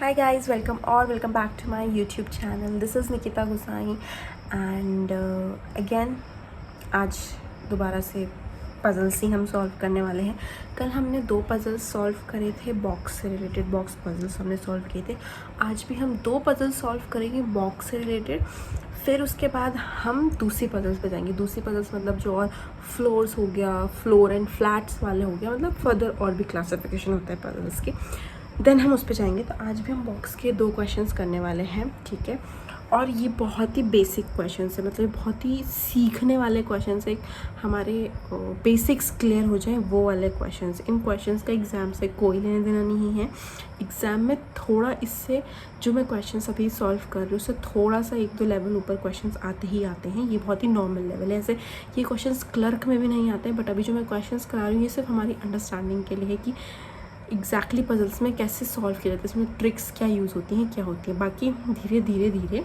Hi guys, welcome back to my YouTube channel. This is Nikita Gusai and again आज दोबारा से puzzles ही हम solve करने वाले हैं। कल हमने 2 पज़ल्स सॉल्व करे थे, बॉक्स से रिलेटेड बॉक्स पज़ल्स हमने सॉल्व किए थे। आज भी हम 2 पज़ल्स सॉल्व करेंगे बॉक्स से रिलेटेड, फिर उसके बाद हम दूसरी पज़ल्स पे जाएंगे। दूसरी पज़ल्स मतलब जो और फ्लोर्स हो गया, फ्लोर एंड फ्लैट्स वाले हो गया, मतलब फर्दर और भी क्लासिफिकेशन होता है पज़ल्स के, देन हम उस पर जाएंगे। तो आज भी हम बॉक्स के 2 क्वेश्चंस करने वाले हैं, ठीक है। और ये बहुत ही बेसिक क्वेश्चंस है, मतलब बहुत ही सीखने वाले क्वेश्चंस है, हमारे बेसिक्स क्लियर हो जाए वो वाले क्वेश्चंस। इन क्वेश्चंस का एग्ज़ाम से कोई लेना देना नहीं है। एग्ज़ाम में थोड़ा इससे जो मैं क्वेश्चंस अभी सॉल्व कर रही हूँ उससे थोड़ा सा 1-2 लेवल ऊपर क्वेश्चंस आते ही आते हैं। ये बहुत ही नॉर्मल लेवल है, ऐसे ये क्वेश्चंस क्लर्क में भी नहीं आते हैं, बट अभी जो मैं क्वेश्चंस करा रही हूँ ये सिर्फ हमारी अंडरस्टैंडिंग के लिए है कि एग्जैक्टली पज़ल्स में कैसे सॉल्व किया जाता है, इसमें ट्रिक्स क्या यूज़ होती हैं, क्या होती है। बाकी धीरे धीरे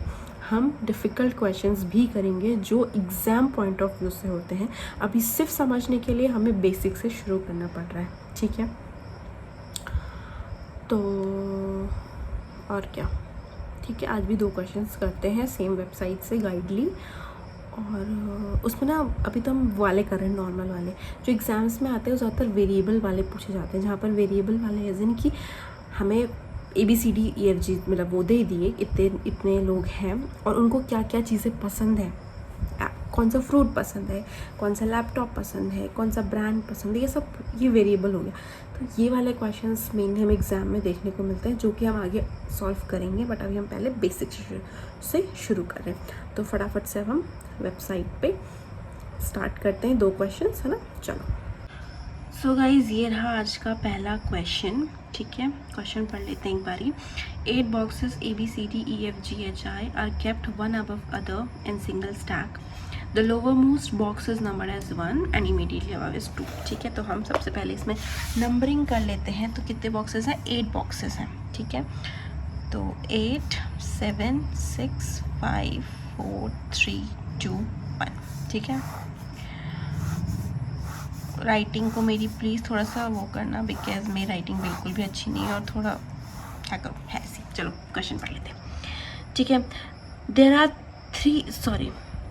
हम डिफ़िकल्ट क्वेश्चंस भी करेंगे जो एग्ज़ाम पॉइंट ऑफ व्यू से होते हैं। अभी सिर्फ समझने के लिए हमें बेसिक से शुरू करना पड़ रहा है, ठीक है। तो और क्या, ठीक है, आज भी 2 क्वेश्चंस करते हैं सेम वेबसाइट से गाइडली। और उसमें ना अभी तो हम वाले कर रहे हैं, नॉर्मल वाले जो एग्ज़ाम्स में आते हैं ज़्यादातर वेरिएबल वाले पूछे जाते हैं, जहाँ पर वेरिएबल वाले एज इन कि हमें ABCDEFG मतलब वो दे दिए इतने लोग हैं और उनको क्या क्या चीज़ें पसंद है, कौन सा फ्रूट पसंद है, कौन सा लैपटॉप पसंद है, कौन सा ब्रांड पसंद है, ये सब ये वेरिएबल हो गया। तो ये वाले क्वेश्चंस मेनली हमें एग्ज़ाम में देखने को मिलते हैं, जो कि हम आगे सॉल्व करेंगे, बट अभी हम पहले बेसिक से शुरू कर रहे हैं। तो फटाफट से अब हम वेबसाइट पे स्टार्ट करते हैं। 2 क्वेश्चंस है ना, चलो। सो गाइज, ये रहा आज का पहला क्वेश्चन, ठीक है। क्वेश्चन पढ़ लेते हैं एक बारी। 8 boxes ABCDEFGHI are kept one above other in single stack. The lowermost box is numbered as 1 and immediately above is 2, ठीक है। तो हम सबसे पहले इसमें नंबरिंग कर लेते हैं। तो कितने बॉक्सेस हैं? 8 बॉक्सेस हैं, ठीक है। तो 8 7 6 5 4 3 2 1, ठीक है। राइटिंग को मेरी प्लीज़ थोड़ा सा वो करना, बिकॉज मेरी राइटिंग बिल्कुल भी अच्छी नहीं है और थोड़ा क्या करूँ है ऐसी। चलो क्वेश्चन पढ़ लेते हैं, ठीक है। There are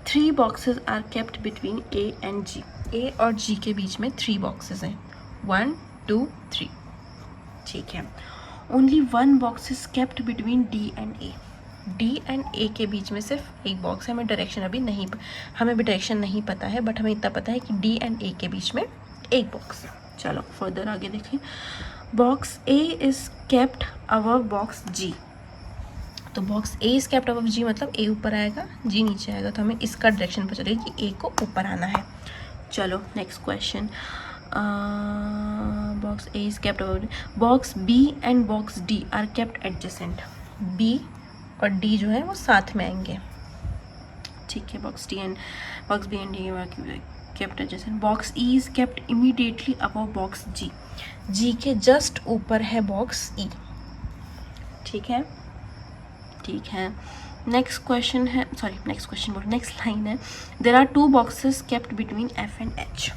3 boxes are kept between A and G। A और G के बीच में 3 बॉक्सेस हैं, 1 2 3, ठीक है। Only 1 box is kept between D and A। D and A के बीच में सिर्फ एक बॉक्स है। हमें डायरेक्शन अभी नहीं, हमें भी डायरेक्शन नहीं पता है, बट हमें इतना पता है कि D एंड A के बीच में एक बॉक्स है। चलो फर्दर आगे देखें। Box A is kept above box G। तो box A is kept above G मतलब A ऊपर आएगा, G नीचे आएगा, तो हमें इसका डायरेक्शन पता चलेगा कि A को ऊपर आना है। चलो next question. Box A is kept above, box B and box D are kept adjacent. B और D जो है वो साथ में आएंगे, ठीक है। Box B and D kept adjacent. Box E is kept immediately above box G। G के जस्ट ऊपर है बॉक्स E, ठीक है, ठीक है। नेक्स्ट क्वेश्चन है, नेक्स्ट लाइन है। There are 2 boxes kept between F and H।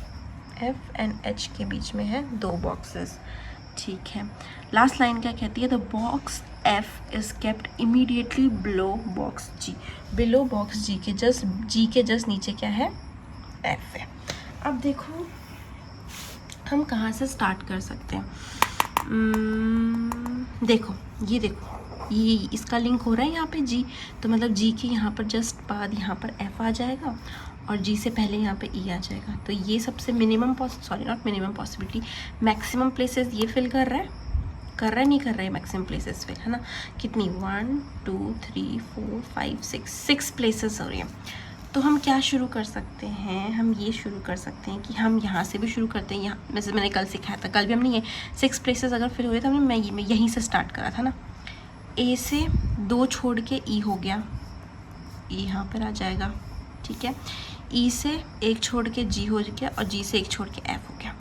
F and H के बीच में है 2 बॉक्सेस, ठीक है। लास्ट लाइन क्या कहती है? The box F is kept immediately below box G। Below box G के जस्ट नीचे क्या है? F है। अब देखो हम कहाँ से स्टार्ट कर सकते हैं। देखो ये इसका लिंक हो रहा है यहाँ पे G, तो मतलब G के यहाँ पर जस्ट बाद यहाँ पर F आ जाएगा और G से पहले यहाँ पे E आ जाएगा। तो ये सबसे पॉसिबिलिटी, मैक्सिमम प्लेसेस ये फिल कर रहा है मैक्सिमम प्लेसेस फिल, है ना। कितनी? 1 2 3 4 5 6 प्लेसेस हो रही हैं। तो हम क्या शुरू कर सकते हैं? हम ये शुरू कर सकते हैं कि हम यहाँ से भी शुरू करते हैं। यहाँ वैसे मैंने कल सिखाया था, कल भी हमने ये 6 प्लेसेस अगर फिल हुए थे, मैं यहीं से स्टार्ट करा था ना। A से 2 छोड़ के E हो गया, E यहाँ पर आ जाएगा, ठीक है। E से 1 छोड़ के G हो गया और G से 1 छोड़ के F हो गया।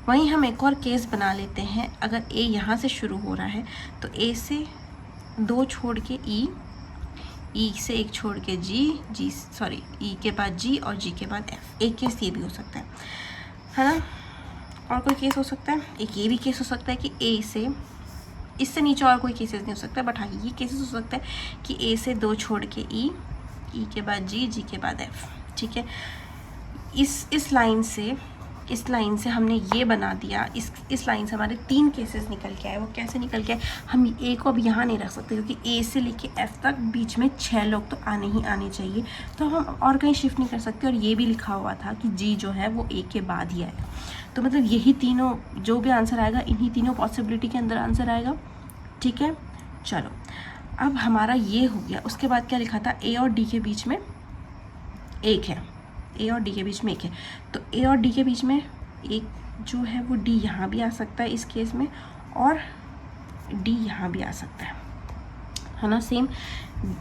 वहीं हम एक और केस बना लेते हैं। अगर A यहाँ से शुरू हो रहा है तो A से 2 छोड़ के E से 1 छोड़ के E के बाद G और G के बाद F। एक केस ये भी हो सकता है ना। और कोई केस हो सकता है? एक ये भी केस हो सकता है कि A से इससे नीचे और कोई केसेस नहीं हो सकता, बट हाँ ये केसेस हो सकता है कि ए से 2 छोड़ के ई, ई के बाद जी, जी के बाद एफ, ठीक है। इस लाइन से हमने ये बना दिया, इस लाइन से हमारे 3 केसेस निकल के आए। वो कैसे निकल के आए, हम ए को अब यहाँ नहीं रख सकते क्योंकि ए से लेके एफ तक बीच में 6 लोग तो आने ही आने चाहिए, तो हम और कहीं शिफ्ट नहीं कर सकते। और ये भी लिखा हुआ था कि जी जो है वो ए के बाद ही आएगा, तो मतलब यही तीनों जो भी आंसर आएगा इन्हीं तीनों पॉसिबिलिटी के अंदर आंसर आएगा, ठीक है। चलो अब हमारा ये हो गया। उसके बाद क्या लिखा था, ए और डी के बीच में 1 है, ए और डी के बीच में 1 है, तो ए और डी के बीच में एक जो है वो डी यहाँ भी आ सकता है इस केस में, और डी यहाँ भी आ सकता है ना। सेम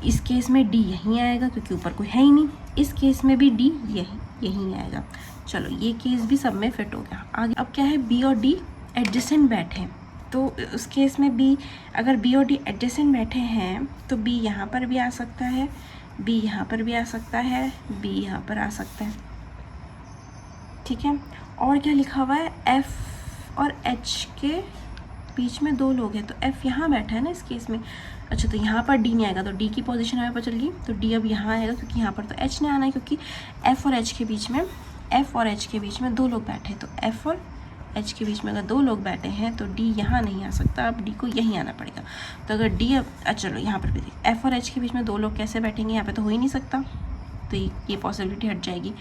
इस केस में डी यहीं आएगा क्योंकि ऊपर कोई है ही नहीं, इस केस में भी डी यहीं आएगा। चलो ये केस भी सब में फिट हो गया। आगे अब क्या है, बी और डी एडजेसेंट बैठे हैं, तो उस केस में बी, अगर बी और डी एडजेसेंट बैठे हैं तो बी यहाँ पर भी आ सकता है, बी यहाँ पर भी आ सकता है, बी यहाँ पर आ सकता है, ठीक है। और क्या लिखा हुआ है, एफ और एच के बीच में 2 लोग हैं, तो एफ यहाँ बैठा है ना इस केस में। अच्छा तो यहाँ पर डी नहीं आएगा, तो डी की पोजीशन हमें पता चल गई, तो डी अब यहाँ आएगा क्योंकि यहाँ पर तो एच नहीं आना है, क्योंकि एफ और एच के बीच में 2 लोग बैठे हैं, तो एफ और एच के बीच में अगर 2 लोग बैठे हैं तो डी यहाँ नहीं आ सकता, अब डी को यहीं आना पड़ेगा। तो अगर डी अब चलो यहाँ पर भी एफ और एच के बीच में 2 लोग कैसे बैठेंगे, यहाँ पे तो हो ही नहीं सकता, तो ये पॉसिबिलिटी हट जाएगी।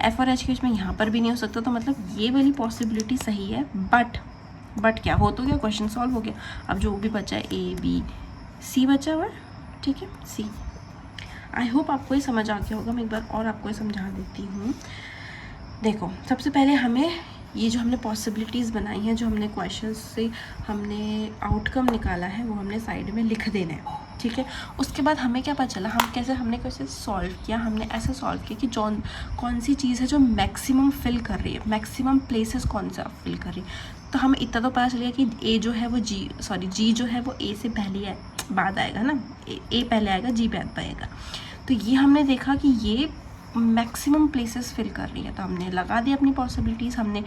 एफ और एच के बीच में यहाँ पर भी नहीं हो सकता, तो मतलब ये वाली पॉसिबिलिटी सही है। बट क्या हो तो गया, क्वेश्चन सॉल्व हो गया। अब जो भी बचा है ए बी सी बचा हुआ है, ठीक है, सी। आई होप आपको ये समझ आ गया होगा। मैं एक बार और आपको ये समझा देती हूँ। देखो सबसे पहले हमें ये जो हमने पॉसिबिलिटीज़ बनाई हैं, जो हमने क्वेश्चंस से हमने आउटकम निकाला है, वो हमने साइड में लिख देना है, ठीक है। उसके बाद हमें क्या पता चला, हमने कैसे सॉल्व किया, हमने ऐसे सॉल्व किया कि कौन सी चीज़ है जो मैक्सिमम फिल कर रही है, मैक्सिमम प्लेसेस कौन सा फिल कर रही है। तो हमें इतना तो पता चल गया कि ए जो है वो जी जो है वो ए से पहले बाद आएगा ना, ए पहले आएगा, जी बाद आएगा। तो ये हमने देखा कि ये मैक्सिमम प्लेसेस फिल कर रही है, तो हमने लगा दी अपनी पॉसिबिलिटीज़। हमने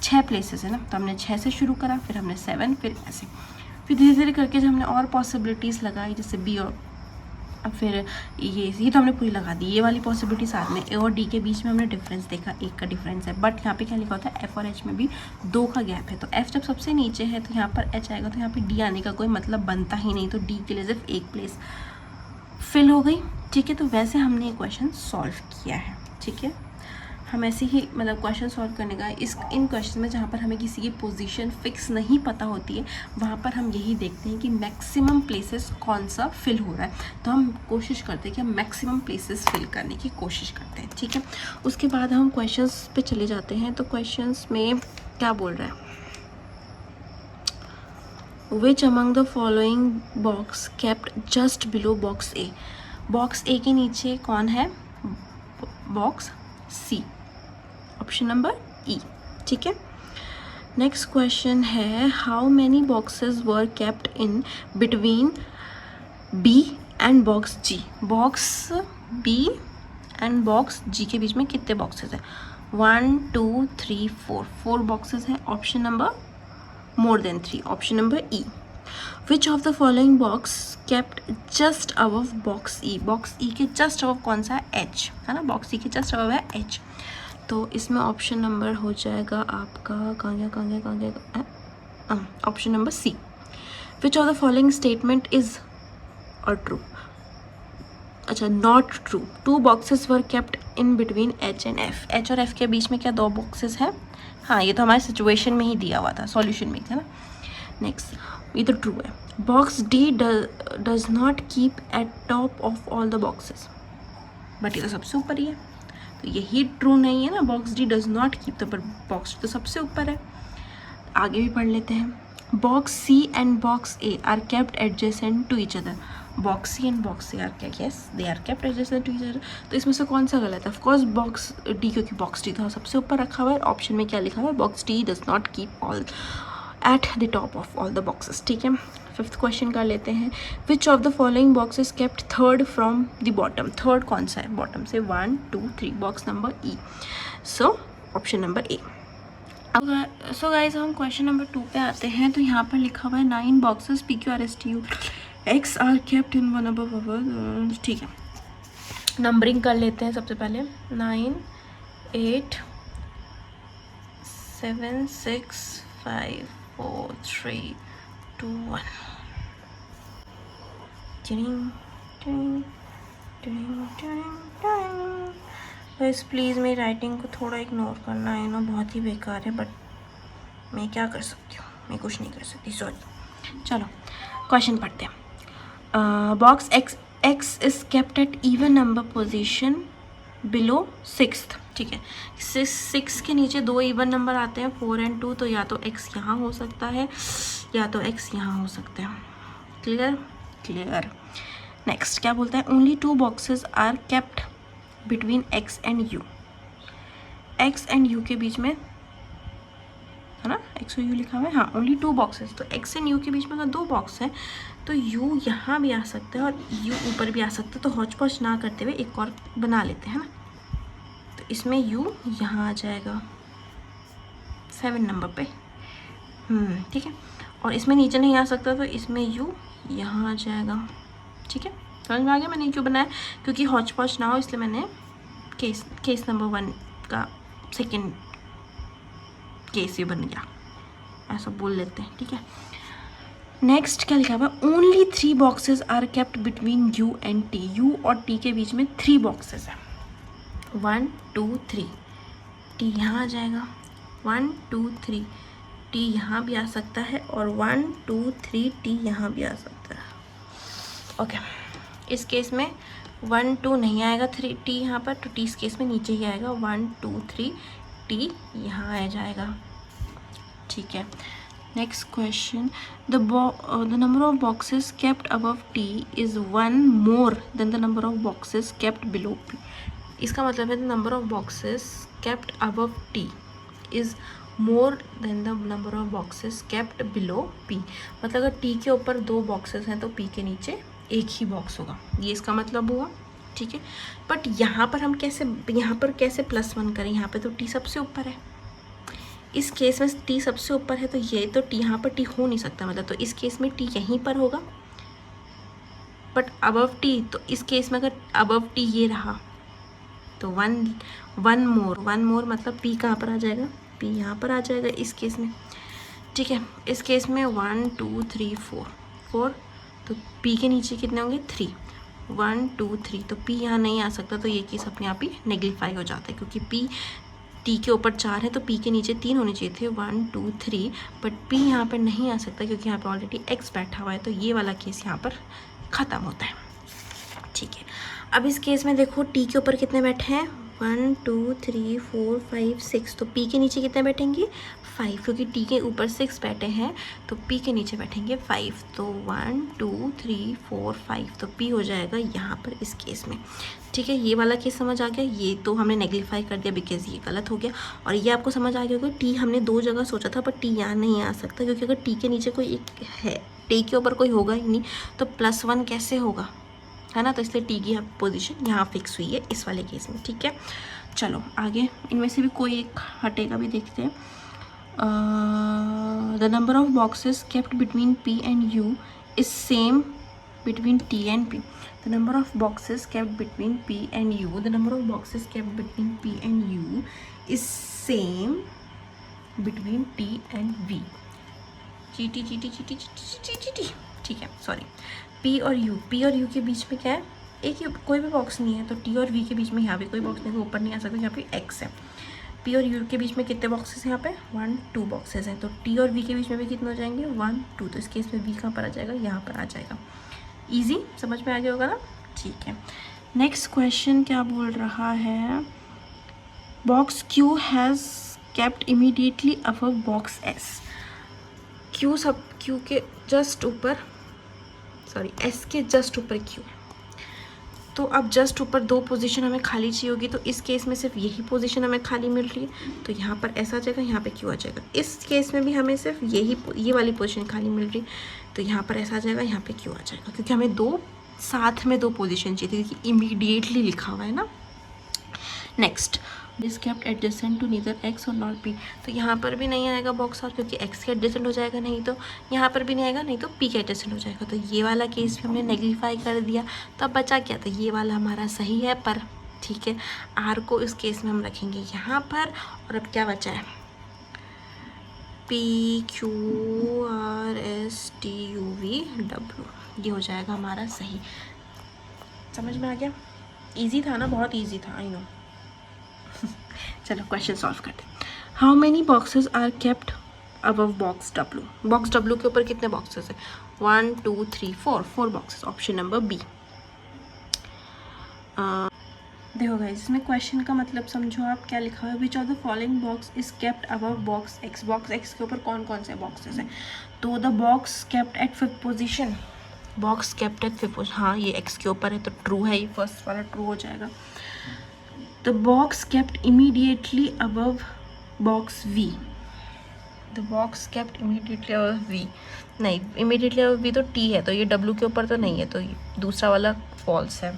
6 प्लेसेस है ना, तो हमने 6 से शुरू करा, फिर हमने 7, फिर ऐसे, फिर धीरे धीरे करके जब हमने और पॉसिबिलिटीज़ लगाई, जैसे बी और फिर ये तो हमने पूरी लगा दी, ये वाली पॉसिबिलिटी साथ में। ए और डी के बीच में हमने डिफरेंस देखा, 1 का डिफरेंस है, बट यहाँ पे क्या लिखा होता है, एफ और एच में भी 2 का गैप है। तो एफ जब सबसे नीचे है तो यहाँ पर एच आएगा, तो यहाँ पे डी आने का कोई मतलब बनता ही नहीं, तो डी के लिए सिर्फ 1 प्लेस फिल हो गई, ठीक है। तो वैसे हमने ये क्वेश्चन सॉल्व किया है, ठीक है। हम ऐसे ही मतलब क्वेश्चन सॉल्व करने का इन क्वेश्चन में जहाँ पर हमें किसी की पोजीशन फिक्स नहीं पता होती है, वहाँ पर हम यही देखते हैं कि मैक्सिमम प्लेसेस कौन सा फिल हो रहा है, तो हम कोशिश करते हैं कि हम मैक्सिमम प्लेसेस फिल करने की कोशिश करते हैं, ठीक है। उसके बाद हम क्वेश्चंस पे चले जाते हैं। तो क्वेश्चंस में क्या बोल रहा है, which among the following box kept just below box A. Box A के नीचे कौन है, box C, option number E, ठीक है। नेक्स्ट क्वेश्चन है, how many boxes were kept in between B and box G. Box B and box G के बीच में कितने बॉक्सेस हैं, 1 2 3 4 बॉक्सेस हैं, option number more than 3, option number E. Which of the following box kept just above box E. Box E के just above कौन सा है, एच है ना, बॉक्स ई के जस्ट अबव है एच, तो इसमें ऑप्शन नंबर हो जाएगा आपका कहाँ गया option number C. Which of the following statement is और ट्रू, अच्छा not true. 2 boxes were kept in between H and F. H और एफ के बीच में क्या 2 बॉक्सेस है, हाँ ये तो हमारे सिचुएशन में ही दिया हुआ था, सॉल्यूशन में था ना। नेक्स्ट ये तो ट्रू है। Box D does not keep at top of all the boxes, but ये तो सबसे ऊपर ही है, तो यही ट्रू नहीं है ना, box D does not keep, तो पर बॉक्स तो सबसे ऊपर है। आगे भी पढ़ लेते हैं। Box C and box A are kept adjacent to each other. Box C and box A are क्या, yes they are kept adjacent to each other, तो इसमें से कौन सा गलत है, ऑफकोर्स बॉक्स डी, क्योंकि बॉक्स डी तो सबसे ऊपर रखा हुआ है। ऑप्शन में क्या लिखा हुआ है, box D does not keep all at the top of all the boxes, ठीक है। 5th क्वेश्चन कर लेते हैं। विच of the following boxes kept third from the bottom. Third कौन सा है, बॉटम से 1 2 3, बॉक्स नंबर ई, सो ऑप्शन नंबर ए। So guys हम क्वेश्चन नंबर 2 पे आते हैं। तो यहाँ पर लिखा हुआ है 9 boxes PQRSTU X are kept in one above. ठीक है, नंबरिंग कर लेते हैं। सबसे पहले 9 8 7 6 5 4 3 2 1। बस प्लीज़ मेरी राइटिंग को थोड़ा इग्नोर करना है ना, बहुत ही बेकार है, बट मैं क्या कर सकती हूँ, मैं कुछ नहीं कर सकती, सॉरी। चलो क्वेश्चन पढ़ते हैं। Box x is kept at even number position below 6th। ठीक है, 6 के नीचे 2 इवन नंबर आते हैं 4 और 2, तो या तो x यहाँ हो सकता है या तो x यहाँ हो सकते हैं। क्लियर। नेक्स्ट क्या बोलता है, only 2 boxes are kept between x and u। x and u के बीच में है ना, x और u लिखा हुआ है। हाँ, ओनली 2 बॉक्सेस, तो x एंड u के बीच में अगर 2 बॉक्स है तो u यहाँ भी आ सकता है और u ऊपर भी आ सकता है। तो हौच पौच ना करते हुए एक और बना लेते हैं ना। तो इसमें u यहाँ आ जाएगा 7 नंबर पे। ठीक है, और इसमें नीचे नहीं आ सकता तो इसमें u यहाँ आ जाएगा। ठीक है, समझ में आ गया मैंने क्यों बनाया, क्योंकि हौच पौच ना हो, इसलिए मैंने केस नंबर 1 का सेकेंड केस ये बन गया, ऐसा बोल लेते हैं। ठीक है, नेक्स्ट क्या लिखा हुआ, only 3 boxes are kept between u and t। u और t के बीच में 3 बॉक्सेस है, 1 2 3। t यहाँ आ जाएगा, 1 2 3। t यहाँ भी आ सकता है और 1 2 3 t यहाँ भी आ सकता है। ओके, इस केस में 1 2 नहीं आएगा 3 t यहाँ पर, तो t इस केस में नीचे ही आएगा, 1 2 3 t यहाँ आ जाएगा। ठीक है, next question, the number of boxes kept above t is 1 more than the number of boxes kept below p। इसका मतलब है the number of boxes kept above t is more than the number of boxes kept below p। मतलब अगर t के ऊपर 2 boxes हैं तो p के नीचे एक ही बॉक्स होगा, ये इसका मतलब हुआ। ठीक है, बट यहाँ पर हम कैसे +1 करें, यहाँ पे तो t सबसे ऊपर है, इस केस में t सबसे ऊपर है, तो ये तो t यहाँ पर t हो नहीं सकता, मतलब तो इस केस में t यहीं पर होगा। बट अबव t, तो इस केस में अगर अबव t ये रहा तो वन मोर मतलब p कहाँ पर आ जाएगा, p यहाँ पर आ जाएगा इस केस में। ठीक है, इस केस में 1 2 3 4, तो p के नीचे कितने होंगे 3, 1 2 3, तो p यहाँ नहीं आ सकता, तो ये केस अपने आप ही नेगलीफाई हो जाता है, क्योंकि p t के ऊपर 4 है तो p के नीचे 3 होने चाहिए थे, 1 2 3, बट p यहाँ पर नहीं आ सकता क्योंकि यहाँ पर ऑलरेडी x बैठा हुआ है, तो ये वाला केस यहाँ पर ख़त्म होता है। ठीक है, अब इस केस में देखो t के ऊपर कितने बैठे हैं, 1 2 3 4 5 6, तो p के नीचे कितने बैठेंगे 5, क्योंकि t के ऊपर 6 बैठे हैं तो p के नीचे बैठेंगे 5, तो 1 2 3 4 5, तो p हो जाएगा यहाँ पर इस केस में। ठीक है, ये वाला केस समझ आ गया, ये तो हमने नेगलीफाई कर दिया बिकॉज ये गलत हो गया। और ये आपको समझ आ गया होगा, t हमने 2 जगह सोचा था, पर t यहाँ नहीं आ सकता, क्योंकि अगर t के नीचे कोई एक है, t के ऊपर कोई होगा ही नहीं, तो +1 कैसे होगा, है ना, तो इसलिए t की पोजीशन यहाँ फिक्स हुई है इस वाले केस में। ठीक है, चलो आगे इनमें से भी कोई एक हटेगा भी देखते हैं। The number of boxes kept between p and u is same between t and p। The number of boxes kept between p and u, the number of boxes kept between p and u is same between t and v। चीटी। ठीक है, sorry, p और u के बीच में क्या है, एक ही कोई भी बॉक्स नहीं है, तो t और v के बीच में यहाँ भी कोई बॉक्स नहीं है, ऊपर नहीं आ सकता, यहाँ पे x है। p और u के बीच में कितने बॉक्सेस हैं, यहाँ पे 1 2 बॉक्सेस हैं, तो t और v के बीच में भी कितने हो जाएंगे 1 2, तो इस केस में v कहाँ पर आ जाएगा, यहाँ पर आ जाएगा। ईजी, समझ में आ गया होगा ना। ठीक है, नेक्स्ट क्वेश्चन क्या बोल रहा है, box q has kept immediately above box s। q के जस्ट ऊपर, सॉरी s के जस्ट ऊपर q, तो अब जस्ट ऊपर 2 पोजीशन हमें खाली चाहिए होगी, तो इस केस में सिर्फ यही पोजीशन हमें खाली मिल रही है, तो यहाँ पर s आ जाएगा, यहाँ पे q आ जाएगा। इस केस में भी हमें सिर्फ ये वाली पोजीशन खाली मिल रही है, तो यहाँ पर s आ जाएगा, यहाँ पे q आ जाएगा, क्योंकि हमें साथ में 2 पोजीशन चाहिए थी, क्योंकि इमीडिएटली लिखा हुआ है ना। Next, is kept adjacent to neither X और नॉट पी। तो यहाँ पर भी नहीं आएगा बॉक्स आर, क्योंकि एक्स के एडजेसेंट हो जाएगा, नहीं तो यहाँ पर भी नहीं आएगा, नहीं तो पी के एडजेसेंट हो जाएगा। तो ये वाला केस भी हमने नेगलीफाई कर दिया। तो अब बचा क्या, तो ये वाला हमारा सही है पर, ठीक है। आर को इस केस में हम रखेंगे यहाँ पर। और अब क्या बचा है, P Q R S T U V W, ये हो जाएगा हमारा सही। समझ में आ गया, इजी था ना, बहुत इजी था, आई नो। चलो क्वेश्चन सॉल्व करते हैं। How many boxes are kept above box W. Box W के ऊपर कितने बॉक्सेस है, 1 2 3 4, 4 बॉक्सेस, ऑप्शन नंबर बी। देखो गाइस, इसमें क्वेश्चन का मतलब समझो आप, क्या लिखा हुआ है, विच of the following box is kept above box x. Box x के ऊपर कौन कौन से बॉक्सेस हैं, तो the box kept eight 5th position, box kept eight 5th position, हाँ ये एक्स के ऊपर है तो ट्रू है, ये फर्स्ट वाला ट्रू हो जाएगा। The box kept immediately above box V, the box kept immediately above V, नहीं इमीडिएटली अबव वी तो टी है, तो ये डब्ल्यू के ऊपर तो नहीं है, तो दूसरा वाला फॉल्स है।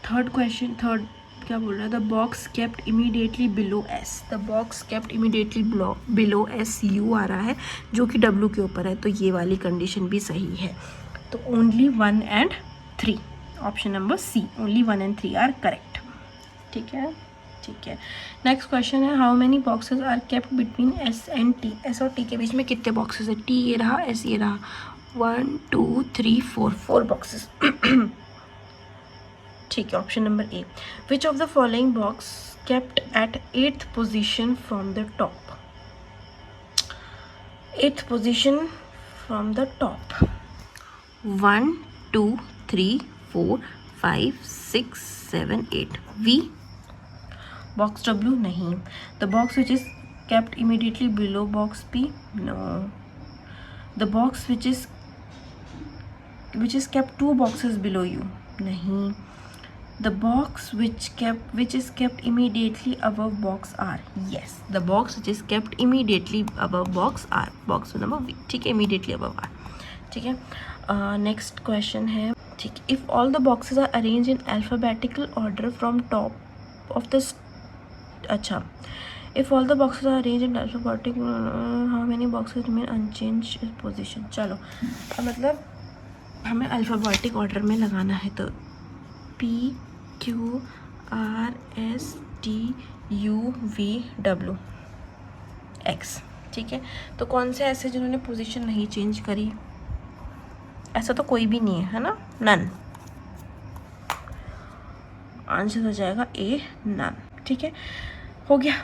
थर्ड क्वेश्चन, थर्ड क्या बोल रहा है, the box kept immediately below S, the box kept immediately below S U आ रहा है जो कि डब्ल्यू के ऊपर है, तो ये वाली कंडीशन भी सही है। तो only 1 and 3, option number C, only 1 and 3 are correct. ठीक है, ठीक है। नेक्स्ट क्वेश्चन है, how many boxes are kept between S and T. S और टी के बीच में कितने बॉक्सेस है, टी ये रहा, एस ये रहा, 1 2 3 4, 4 बॉक्सेस। ठीक है, option number A. Which of the following box kept at 8th position from the top, 8th position from the top, 1 2 3 4 5 6 7 8, V. Box W नहीं। The box which is kept immediately below box P, no. The box which is kept 2 boxes below U, नहीं। The box which is kept immediately above box R, yes, the box which is kept immediately above box R, box number V, ठीक है, immediately above R, ठीक है। Next question है, ठीक, if all the boxes are arranged in alphabetical order from top of the अच्छा, if all the boxes are arranged in alphabetical, how many boxes remain unchanged in position। चलो मतलब हमें alphabetic order में लगाना है, तो P Q R S T U V W X, ठीक है। तो कौन से ऐसे जिन्होंने पोजीशन नहीं चेंज करी, ऐसा तो कोई भी नहीं है ना, नन। आंसर हो जाएगा ए, नन, ठीक है, हो गया।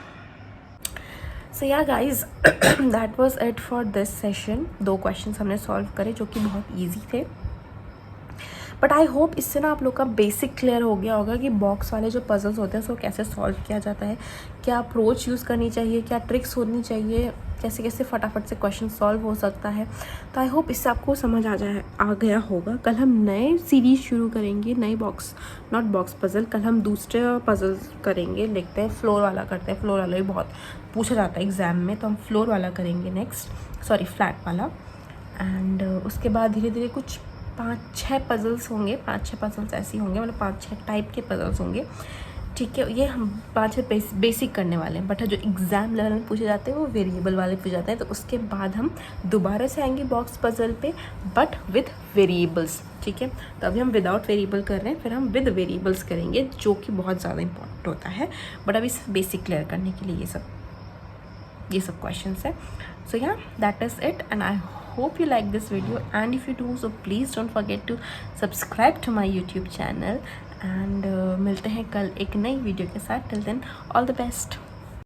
सो yeah guys, that was it for this session. 2 questions हमने सॉल्व करे जो कि बहुत ईजी थे, बट आई होप इससे ना आप लोग का बेसिक क्लियर हो गया होगा कि बॉक्स वाले जो पजल्स होते हैं उसको कैसे सॉल्व किया जाता है, क्या अप्रोच यूज़ करनी चाहिए, क्या ट्रिक्स होनी चाहिए, कैसे कैसे फटाफट से क्वेश्चन सॉल्व हो सकता है। तो आई होप इससे आपको समझ आ गया होगा। कल हम नए सीरीज़ शुरू करेंगे, नए बॉक्स, नॉट बॉक्स पजल। कल हम दूसरे पजल करेंगे, लिखते हैं फ्लोर वाला करते हैं, फ्लोर वाला भी बहुत पूछा जाता है एग्ज़ाम में, तो हम फ्लोर वाला करेंगे नेक्स्ट, सॉरी फ्लैट वाला। एंड उसके बाद धीरे धीरे कुछ 5-6 पजल्स होंगे, 5-6 पजल्स ऐसे होंगे, मतलब 5-6 टाइप के पजल्स होंगे, ठीक है। ये हम 5-6 बेसिक करने वाले हैं, बट जो एग्ज़ाम लेवल में पूछे जाते हैं वो वेरिएबल वाले पूछे जाते हैं। तो उसके बाद हम दोबारा से आएंगे बॉक्स पजल पे, बट विद वेरिएबल्स, ठीक है। तो अभी हम विदाउट वेरिएबल कर रहे हैं, फिर हम विद वेरिएबल्स करेंगे, जो कि बहुत ज़्यादा इंपॉर्टेंट होता है। बट अभी बेसिक क्लियर करने के लिए ये सब क्वेश्चंस है। सो या that is it, and I hope you like this video, and if you do so please don't forget to subscribe to my YouTube channel, and मिलते हैं कल एक नई वीडियो के साथ। Till then, all the best.